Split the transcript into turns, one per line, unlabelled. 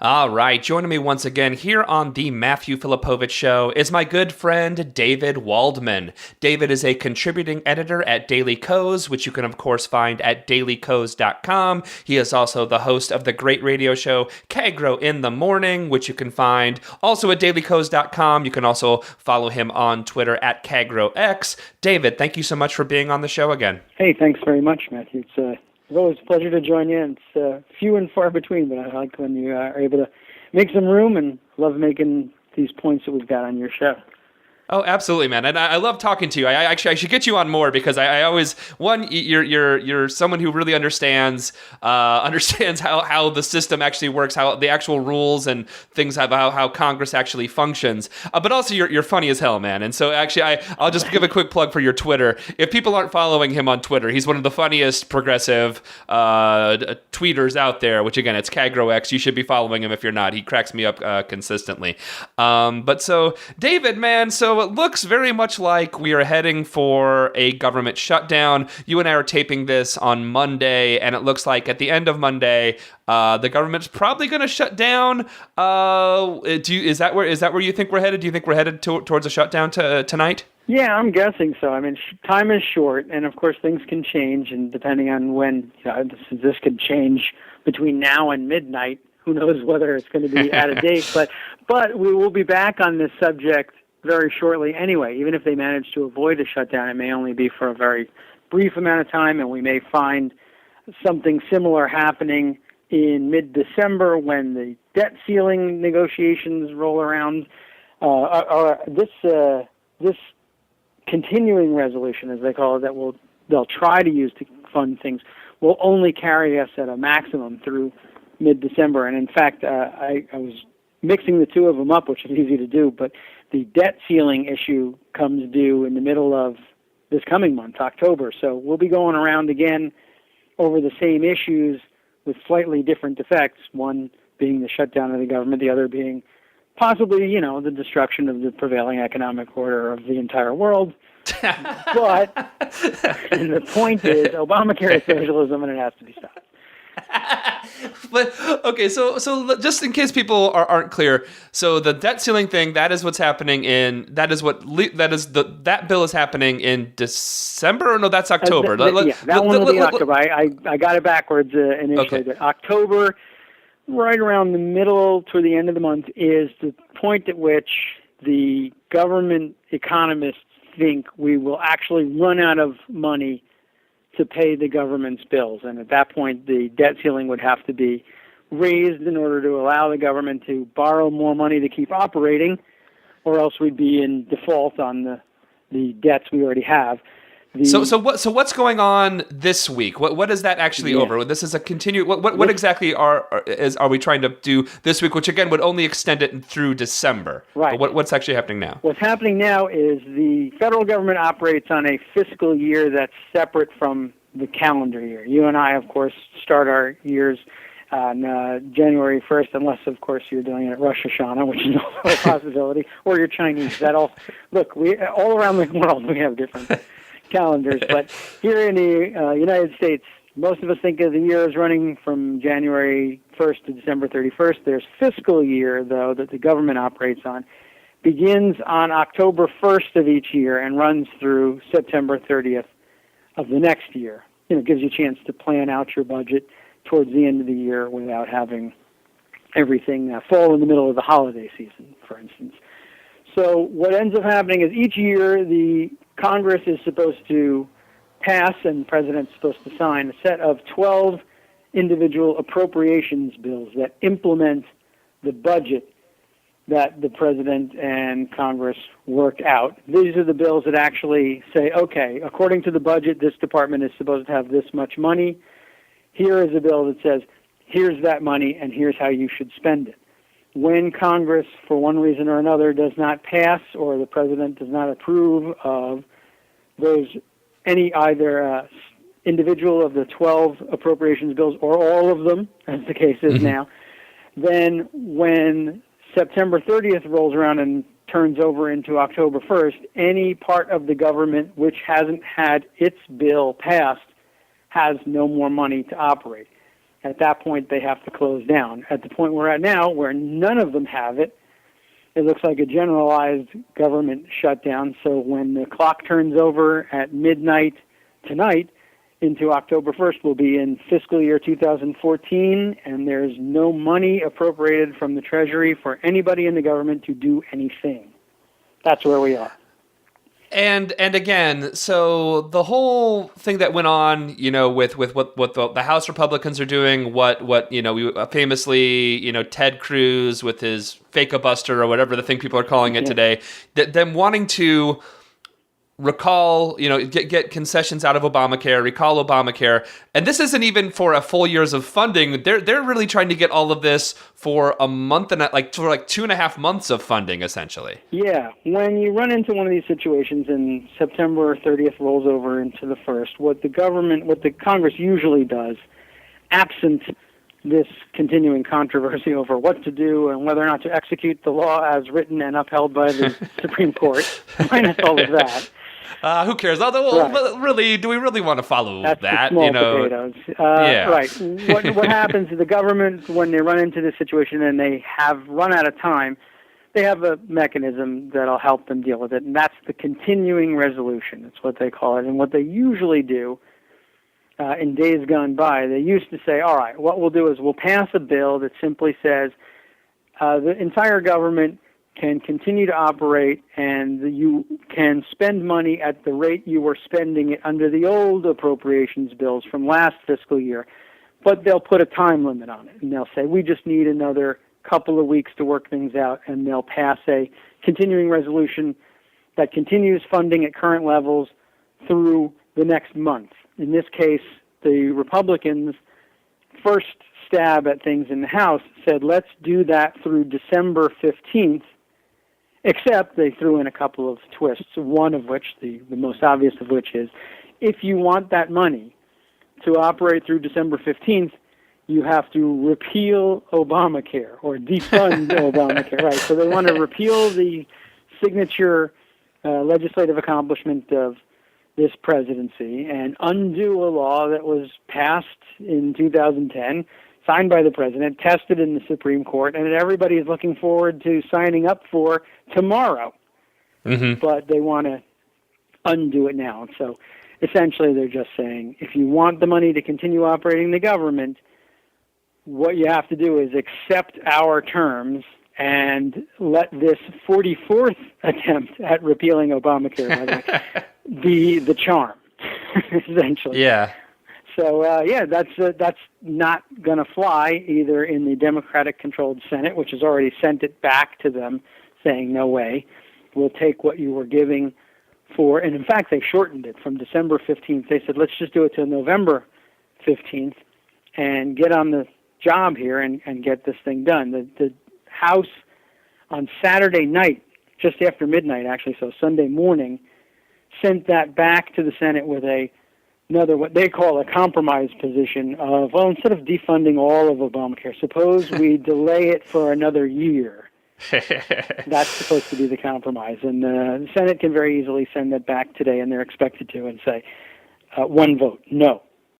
All right, joining me once again here on the Matthew Filipowicz Show is my good friend David Waldman. David is a contributing editor at Daily Kos, which you can of course find at dailykos.com. He is also the host of the great radio show Kagro in the Morning, which you can find also at dailykos.com. You can also follow him on Twitter at KagroX. David, thank you so much for being on the show again.
Hey, thanks very much, Matthew. It's always a pleasure to join you. It's few and far between, but I like when you are able to make some room, and love making these points that we've got on your show.
Oh, absolutely, man, and I love talking to you. I should get you on more because I always you're someone who really understands how the system actually works, how the actual rules and things how Congress actually functions. But also you're funny as hell, man. And so actually I'll just give a quick plug for your Twitter. If people aren't following him on Twitter, he's one of the funniest progressive tweeters out there. Which again, it's KagroX. You should be following him if you're not. He cracks me up consistently. But so David, man, so it looks very much like we are heading for a government shutdown. You and I are taping this on Monday, and it looks like at the end of Monday, the government's probably going to shut down. Is that where you think we're headed? Do you think we're headed towards a shutdown tonight?
Yeah, I'm guessing so. I mean, time is short, and of course things can change, and depending on when this could change between now and midnight. Who knows whether it's going to be out of date? But we will be back on this subject very shortly anyway. Even if they manage to avoid a shutdown, it may only be for a very brief amount of time, and we may find something similar happening in mid-December when the debt ceiling negotiations roll around. This continuing resolution, as they call it, that they'll try to use to fund things, will only carry us at a maximum through mid-December. And in fact, I was mixing the two of them up, which is easy to do, but the debt ceiling issue comes due in the middle of this coming month, October. So we'll be going around again over the same issues with slightly different effects, one being the shutdown of the government, the other being possibly, the destruction of the prevailing economic order of the entire world. But and the point is, Obamacare is socialism, and it has to be stopped.
But okay, so just in case people aren't clear, so the debt ceiling thing, that is what's happening that bill is happening in December, or no, that's October.
That one will be October. I got it backwards initially.
Okay.
But October, right around the middle to the end of the month, is the point at which the government economists think we will actually run out of money to pay the government's bills. And at that point, the debt ceiling would have to be raised in order to allow the government to borrow more money to keep operating, or else we'd be in default on the debts we already have.
So what's going on this week? What is that actually over? This is a continue. What exactly are we trying to do this week? Which again would only extend it through December.
Right.
But what's actually happening now?
What's happening now is the federal government operates on a fiscal year that's separate from the calendar year. You and I, of course, start our years on January 1st, unless, of course, you're doing it at Rosh Hashanah, which is also a possibility, or you're Chinese. We all around the world we have different calendars, but here in the United States, most of us think of the year as running from January 1st to December 31st. There's fiscal year, though, that the government operates on, begins on October 1st of each year and runs through September 30th of the next year. It gives you a chance to plan out your budget towards the end of the year without having everything fall in the middle of the holiday season, for instance. So what ends up happening is each year the Congress is supposed to pass and the President's supposed to sign a set of 12 individual appropriations bills that implement the budget that the President and Congress work out. These are the bills that actually say, okay, according to the budget, this department is supposed to have this much money. Here is a bill that says, here's that money and here's how you should spend it. When Congress, for one reason or another, does not pass or the President does not approve of either individual of the 12 appropriations bills or all of them, as the case is now, then when September 30th rolls around and turns over into October 1st, any part of the government which hasn't had its bill passed has no more money to operate. At that point, they have to close down. At the point we're at now, where none of them have it, it looks like a generalized government shutdown. So when the clock turns over at midnight tonight into October 1st, we'll be in fiscal year 2014, and there's no money appropriated from the Treasury for anybody in the government to do anything. That's where we are.
And again, so the whole thing that went on, with what the House Republicans are doing, what we famously, Ted Cruz with his fake-a-buster or whatever the thing people are calling it today, them wanting to recall, get concessions out of Obamacare, recall Obamacare, and this isn't even for a full years of funding. They're really trying to get all of this for a month and for 2.5 months of funding, essentially.
Yeah, when you run into one of these situations and September 30th rolls over into the 1st, what the Congress usually does, absent this continuing controversy over what to do and whether or not to execute the law as written and upheld by the Supreme Court, minus all of that.
Who cares? Although, really, do we really want to follow
That's
that?
The small potatoes.
Yeah.
Right. What happens is the government, when they run into this situation and they have run out of time, they have a mechanism that'll help them deal with it, and that's the continuing resolution. That's what they call it. And what they usually do in days gone by, they used to say, all right, what we'll do is we'll pass a bill that simply says the entire government can continue to operate, and you can spend money at the rate you were spending it under the old appropriations bills from last fiscal year, but they'll put a time limit on it, and they'll say, we just need another couple of weeks to work things out, and they'll pass a continuing resolution that continues funding at current levels through the next month. In this case, the Republicans' first stab at things in the House said, let's do that through December 15th, except they threw in a couple of twists, one of which, the most obvious of which is, if you want that money to operate through December 15th, you have to repeal Obamacare or defund Obamacare. Right? So they want to repeal the signature legislative accomplishment of this presidency and undo a law that was passed in 2010, signed by the president, tested in the Supreme Court, and that everybody is looking forward to signing up for tomorrow. Mm-hmm. But they want to undo it now. So essentially they're just saying, if you want the money to continue operating the government, what you have to do is accept our terms and let this 44th attempt at repealing Obamacare by the way, be the charm, essentially.
Yeah.
So, that's not going to fly either in the Democratic-controlled Senate, which has already sent it back to them, saying, no way, we'll take what you were giving for, and in fact, they shortened it from December 15th. They said, let's just do it till November 15th and get on the job here and get this thing done. The House on Saturday night, just after midnight, actually, so Sunday morning, sent that back to the Senate with another, what they call a compromise position of, well, instead of defunding all of Obamacare, suppose we delay it for another year. That's supposed to be the compromise. And the Senate can very easily send that back today, and they're expected to, and say, one vote, no.